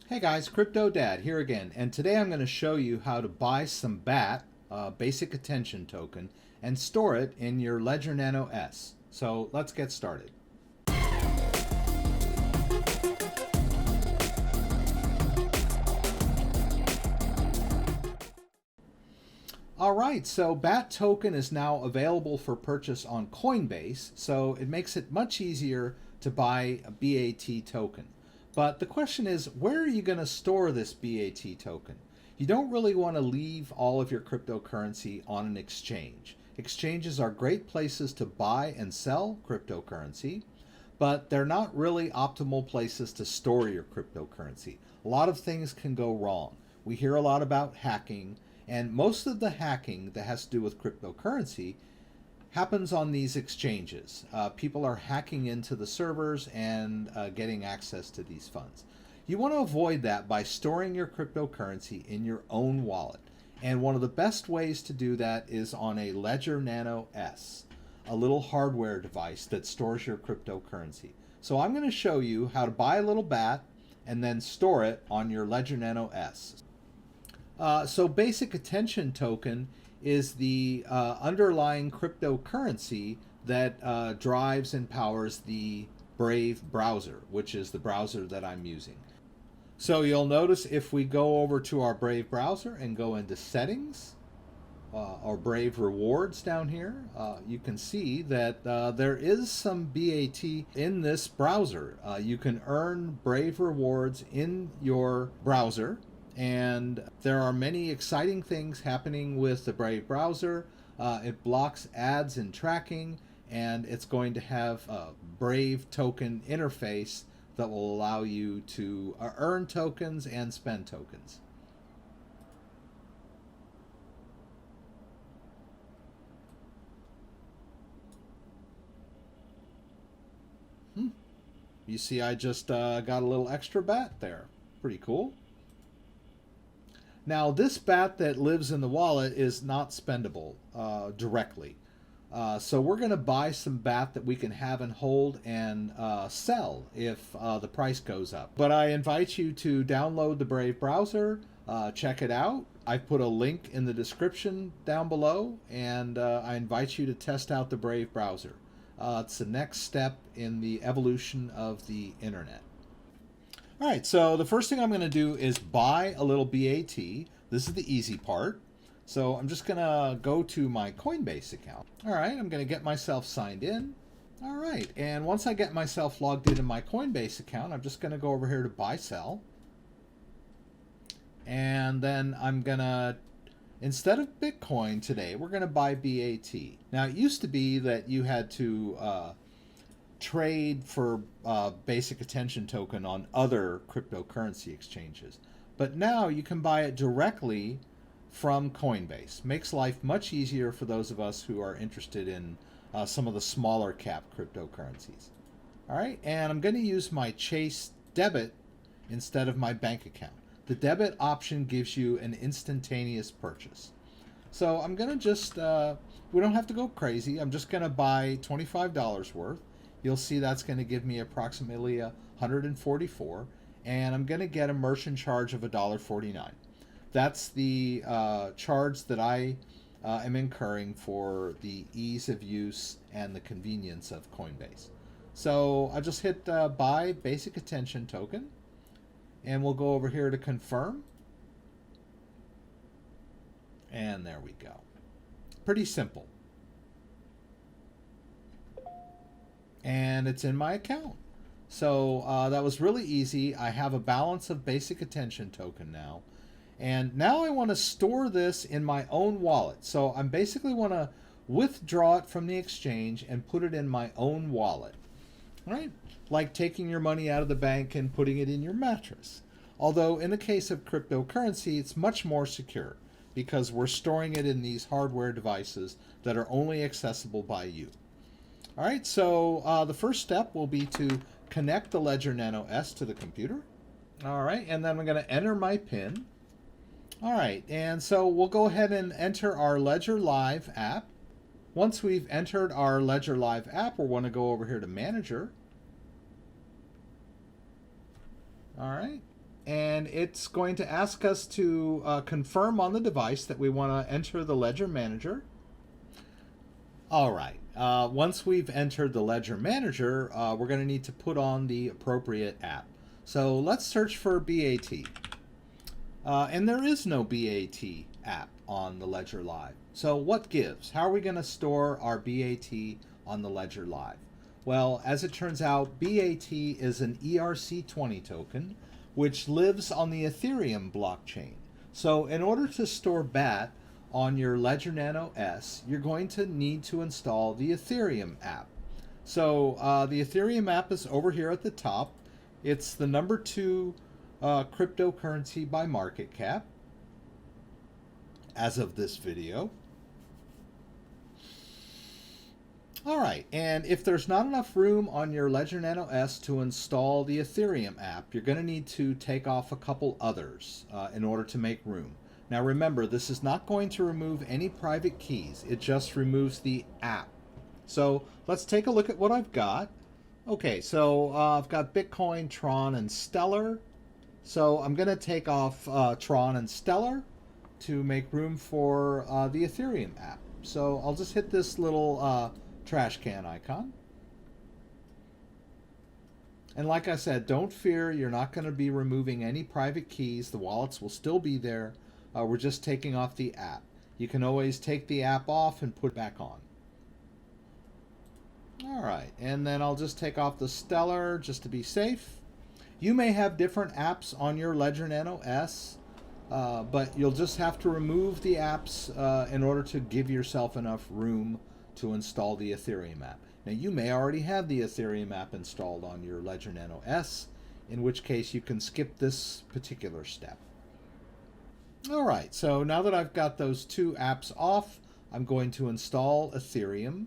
Hey guys, Crypto Dad here again, and today I'm going to show you how to buy some BAT, Basic Attention Token, and store it in your Ledger Nano S. So let's get started. Alright, so BAT token is now available for purchase on Coinbase, so it makes it much easier to buy a BAT token. But the question is, where are you going to store this BAT token? You don't really want to leave all of your cryptocurrency on an exchange. Exchanges are great places to buy and sell cryptocurrency, but they're not really optimal places to store your cryptocurrency. A lot of things can go wrong. We hear a lot about hacking, and most of the hacking that has to do with cryptocurrency happens on these exchanges. People are hacking into the servers and getting access to these funds. You want to avoid that by storing your cryptocurrency in your own wallet. And one of the best ways to do that is on a Ledger Nano S, a little hardware device that stores your cryptocurrency. So I'm going to show you how to buy a little BAT and then store it on your Ledger Nano S. So Basic Attention Token is the underlying cryptocurrency that drives and powers the Brave browser, which is the browser that I'm using. So you'll notice if we go over to our Brave browser and go into settings, or Brave rewards down here, you can see that there is some BAT in this browser. You can earn Brave rewards in your browser, and there are many exciting things happening with the Brave browser. It blocks ads and tracking, and it's going to have a Brave token interface that will allow you to earn tokens and spend tokens. You see I just got a little extra BAT there. Pretty cool. Now, this BAT that lives in the wallet is not spendable directly. So we're going to buy some BAT that we can have and hold and sell if the price goes up. But I invite you to download the Brave browser, check it out. I put a link in the description down below, and I invite you to test out the Brave browser. It's the next step in the evolution of the internet. All right, so the first thing I'm going to do is buy a little BAT. This is the easy part. So I'm just going to go to my Coinbase account. All right, I'm going to get myself signed in. All right, and once I get myself logged into my Coinbase account, I'm just going to go over here to buy, sell. And then I'm going to, instead of Bitcoin today, we're going to buy BAT. Now, it used to be that you had to trade for Basic Attention Token on other cryptocurrency exchanges. But now you can buy it directly from Coinbase. Makes life much easier for those of us who are interested in some of the smaller cap cryptocurrencies. All right, and I'm going to use my Chase debit instead of my bank account. The debit option gives you an instantaneous purchase. So I'm going to just, we don't have to go crazy. I'm just going to buy $25 worth. You'll see that's going to give me approximately $144, and I'm going to get a merchant charge of $1.49. That's the charge that I am incurring for the ease of use and the convenience of Coinbase. So I just hit buy Basic Attention Token, and we'll go over here to confirm. And there we go. Pretty simple. And it's in my account. So that was really easy. I have a balance of Basic Attention Token now. And now I want to store this in my own wallet. So I basically want to withdraw it from the exchange and put it in my own wallet. Right? Like taking your money out of the bank and putting it in your mattress. Although in the case of cryptocurrency, it's much more secure because we're storing it in these hardware devices that are only accessible by you. All right, so the first step will be to connect the Ledger Nano S to the computer. All right, and then I'm going to enter my PIN. All right, and so we'll go ahead and enter our Ledger Live app. Once we've entered our Ledger Live app, we'll want to go over here to Manager. All right, and it's going to ask us to confirm on the device that we want to enter the Ledger Manager. All right. Once we've entered the Ledger Manager, we're going to need to put on the appropriate app. So let's search for BAT. And there is no BAT app on the Ledger Live. So what gives? How are we going to store our BAT on the Ledger Live? Well, as it turns out, BAT is an ERC20 token, which lives on the Ethereum blockchain. So in order to store BAT on your Ledger Nano S, you're going to need to install the Ethereum app. So the Ethereum app is over here at the top. It's the number 2 cryptocurrency by market cap as of this video. All right, and if there's not enough room on your Ledger Nano S to install the Ethereum app, you're going to need to take off a couple others in order to make room. Now remember, this is not going to remove any private keys. It just removes the app. So let's take a look at what I've got. Okay, so I've got Bitcoin, Tron, and Stellar. So I'm going to take off Tron and Stellar to make room for the Ethereum app. So I'll just hit this little trash can icon. And like I said, don't fear, you're not going to be removing any private keys. The wallets will still be there. We're just taking off the app. You can always take the app off and put it back on. All right, and then I'll just take off the Stellar just to be safe. You may have different apps on your Ledger Nano S, but you'll just have to remove the apps in order to give yourself enough room to install the Ethereum app. Now, you may already have the Ethereum app installed on your Ledger Nano S, in which case you can skip this particular step. All right, so now that I've got those 2 apps off, I'm going to install Ethereum.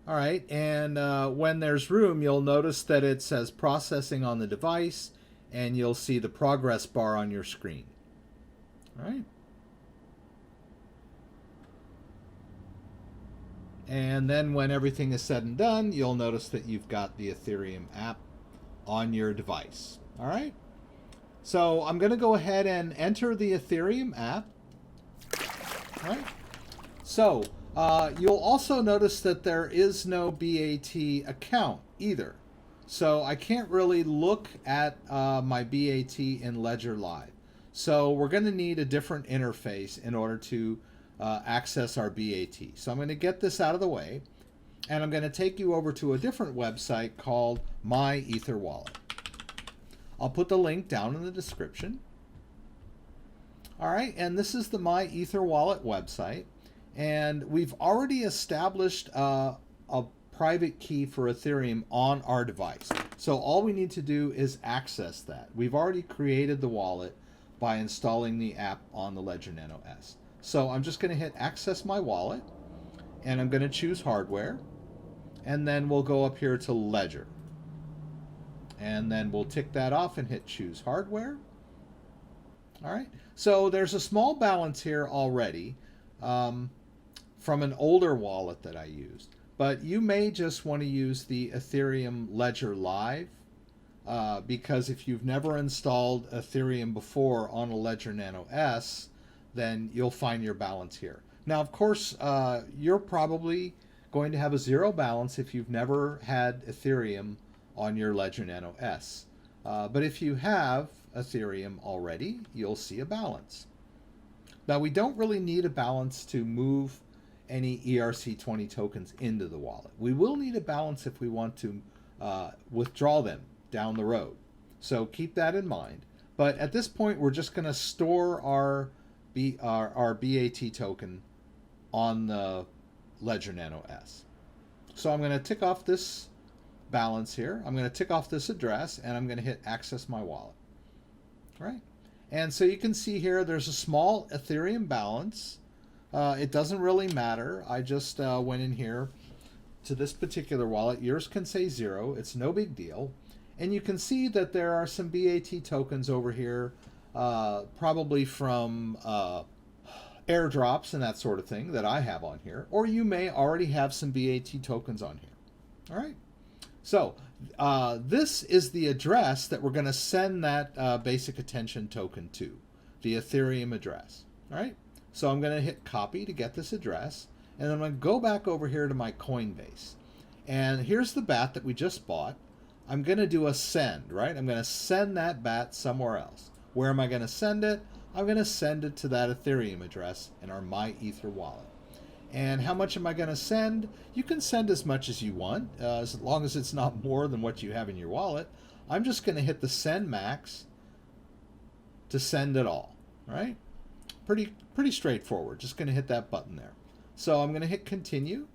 All right, and when there's room, you'll notice that it says processing on the device, and you'll see the progress bar on your screen. All right. And then when everything is said and done, you'll notice that you've got the Ethereum app on your device. All right. So I'm going to go ahead and enter the Ethereum app. All right. So you'll also notice that there is no BAT account either. So I can't really look at my BAT in Ledger Live. So we're going to need a different interface in order to access our BAT. So I'm going to get this out of the way, and I'm going to take you over to a different website called My Ether Wallet. I'll put the link down in the description. All right, and this is the My Ether Wallet website, and we've already established a private key for Ethereum on our device. So all we need to do is access that. We've already created the wallet by installing the app on the Ledger Nano S. So I'm just going to hit Access My Wallet, and I'm going to choose Hardware, and then we'll go up here to Ledger. And then we'll tick that off and hit Choose Hardware. All right, so there's a small balance here already from an older wallet that I used, but you may just want to use the Ethereum Ledger Live because if you've never installed Ethereum before on a Ledger Nano S, then you'll find your balance here. Now, of course, you're probably going to have a 0 balance if you've never had Ethereum on your Ledger Nano S. But if you have Ethereum already, you'll see a balance. Now, we don't really need a balance to move any ERC20 tokens into the wallet. We will need a balance if we want to withdraw them down the road. So keep that in mind. But at this point, we're just going to store our BAT token on the Ledger Nano S. So I'm going to tick off this balance here. I'm going to tick off this address, and I'm going to hit Access My Wallet. All right. And so you can see here there's a small Ethereum balance. It doesn't really matter. I just went in here to this particular wallet. Yours can say 0. It's no big deal. And you can see that there are some BAT tokens over here, probably from airdrops and that sort of thing that I have on here. Or you may already have some BAT tokens on here. All right. So This is the address that we're going to send that basic attention token to, the Ethereum address. All right. So I'm going to hit copy to get this address, and then I'm going to go back over here to my Coinbase. And here's the BAT that we just bought. I'm going to do a send, right? I'm going to send that BAT somewhere else. Where am I going to send it? I'm going to send it to that Ethereum address in our MyEther wallet. And how much am I going to send? You can send as much as you want, as long as it's not more than what you have in your wallet. I'm just going to hit the send max to send it all, right? Pretty straightforward. Just going to hit that button there. So I'm going to hit continue.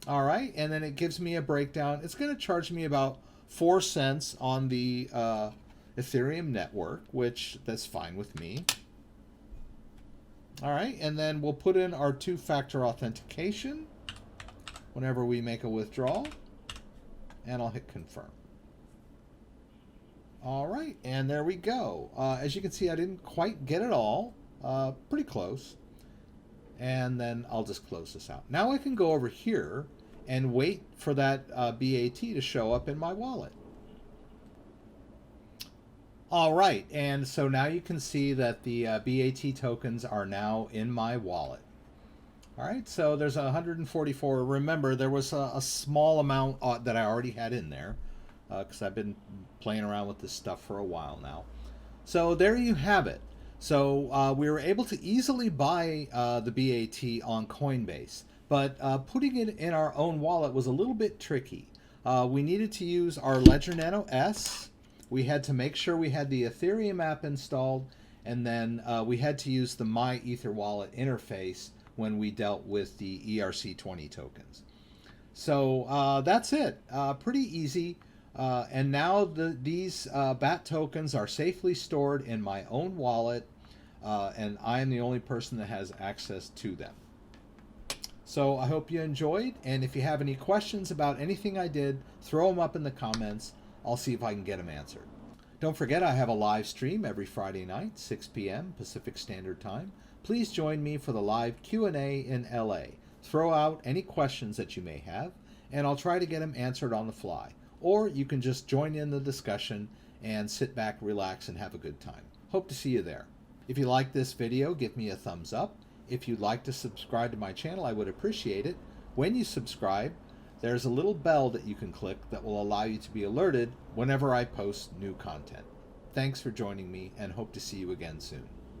All right, and then it gives me a breakdown. It's going to charge me about 4 cents on the Ethereum network, which that's fine with me. All right, and then we'll put in our two-factor authentication whenever we make a withdrawal, and I'll hit confirm. All right, and there we go. As you can see, I didn't quite get it all. Pretty close. And then I'll just close this out. Now I can go over here and wait for that BAT to show up in my wallet. All right, and so now you can see that the BAT tokens are now in my wallet. All right, so there's 144. Remember, there was a small amount that I already had in there because I've been playing around with this stuff for a while now. So there you have it. So we were able to easily buy the BAT on Coinbase, but putting it in our own wallet was a little bit tricky. We needed to use our Ledger Nano S. We had to make sure we had the Ethereum app installed, and then we had to use the MyEther wallet interface when we dealt with the ERC20 tokens. So that's it. Pretty easy. And now these BAT tokens are safely stored in my own wallet, and I am the only person that has access to them. So I hope you enjoyed, and if you have any questions about anything I did, throw them up in the comments. I'll see if I can get them answered. Don't forget, I have a live stream every Friday night, 6 p.m. Pacific Standard Time. Please join me for the live Q&A in LA. Throw out any questions that you may have, and I'll try to get them answered on the fly. Or you can just join in the discussion and sit back, relax, and have a good time. Hope to see you there. If you like this video, give me a thumbs up. If you'd like to subscribe to my channel, I would appreciate it. When you subscribe, there's a little bell that you can click that will allow you to be alerted whenever I post new content. Thanks for joining me, and hope to see you again soon.